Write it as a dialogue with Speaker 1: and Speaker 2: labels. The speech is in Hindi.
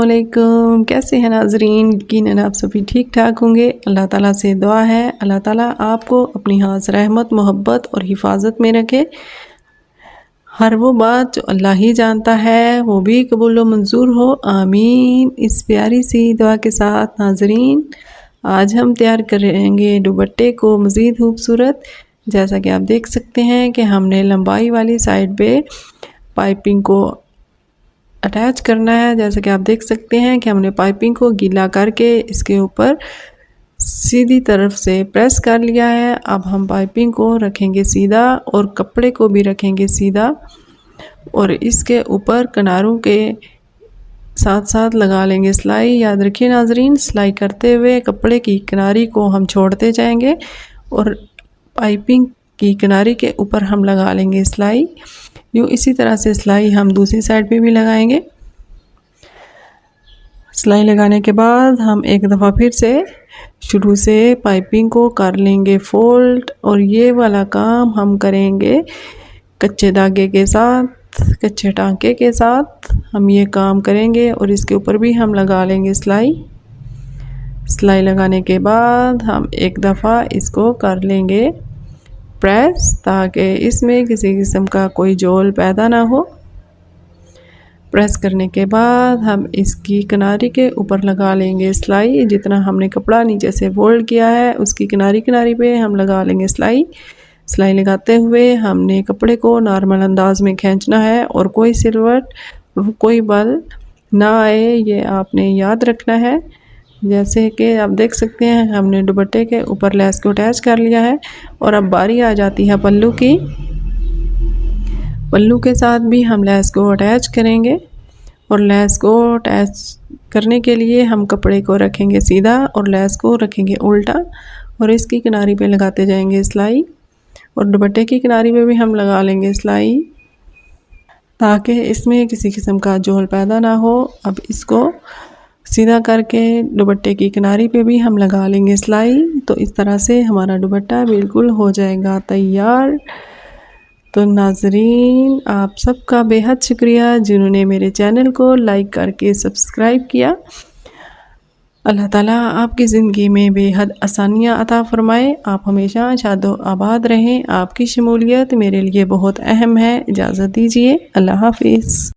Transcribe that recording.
Speaker 1: वालेकुम, कैसे हैं नाजरीन। यकीनन आप सभी ठीक ठाक होंगे। अल्लाह ताला से दुआ है अल्लाह ताला आपको अपनी हाथ रहमत मोहब्बत और हिफाजत में रखे। हर वो बात जो अल्लाह ही जानता है वो भी कबूल व मंजूर हो, आमीन। इस प्यारी सी दुआ के साथ नाजरीन आज हम तैयार करेंगे दुपट्टे को मज़ीद खूबसूरत। जैसा कि आप देख सकते हैं कि हमने लंबाई वाली साइड पे पाइपिंग को अटैच करना है। जैसा कि आप देख सकते हैं कि हमने पाइपिंग को गीला करके इसके ऊपर सीधी तरफ से प्रेस कर लिया है। अब हम पाइपिंग को रखेंगे सीधा और कपड़े को भी रखेंगे सीधा और इसके ऊपर किनारों के साथ साथ लगा लेंगे सिलाई। याद रखिए नाजरीन, सिलाई करते हुए कपड़े की किनारी को हम छोड़ते जाएंगे और पाइपिंग की किनारी के ऊपर हम लगा लेंगे सिलाई। यूँ इसी तरह से सिलाई हम दूसरी साइड पे भी लगाएंगे। सिलाई लगाने के बाद हम एक दफ़ा फिर से शुरू से पाइपिंग को कर लेंगे फोल्ड और ये वाला काम हम करेंगे कच्चे धागे के साथ, कच्चे टांके के साथ हम ये काम करेंगे और इसके ऊपर भी हम लगा लेंगे सिलाई। सिलाई लगाने के बाद हम एक दफ़ा इसको कर लेंगे प्रेस ताकि इसमें किसी किस्म का कोई जोल पैदा ना हो। प्रेस करने के बाद हम इसकी किनारी के ऊपर लगा लेंगे सिलाई। जितना हमने कपड़ा नीचे से फोल्ड किया है उसकी किनारी किनारी पे हम लगा लेंगे सिलाई। सिलाई लगाते हुए हमने कपड़े को नॉर्मल अंदाज में खींचना है और कोई सिलवट कोई बल ना आए, ये आपने याद रखना है। जैसे कि आप देख सकते हैं हमने दुपट्टे के ऊपर लेस को अटैच कर लिया है और अब बारी आ जाती है पल्लू की। पल्लू के साथ भी हम लेस को अटैच करेंगे और लेस को अटैच करने के लिए हम कपड़े को रखेंगे सीधा और लेस को रखेंगे उल्टा और इसकी किनारी पे लगाते जाएंगे सिलाई और दुपट्टे की किनारी पे भी हम लगा लेंगे सिलाई ताकि इसमें किसी किस्म का जोल पैदा ना हो। अब इसको सीधा करके दुपट्टे की किनारी पे भी हम लगा लेंगे सिलाई। तो इस तरह से हमारा दुपट्टा बिल्कुल हो जाएगा तैयार। तो नाजरीन आप सबका बेहद शुक्रिया जिन्होंने मेरे चैनल को लाइक करके सब्सक्राइब किया। अल्लाह ताला आपकी ज़िंदगी में बेहद आसानियाँ अता फ़रमाए। आप हमेशा शादो आबाद रहें। आपकी शमूलियत मेरे लिए बहुत अहम है। इजाज़त दीजिए, अल्लाह हाफिज़।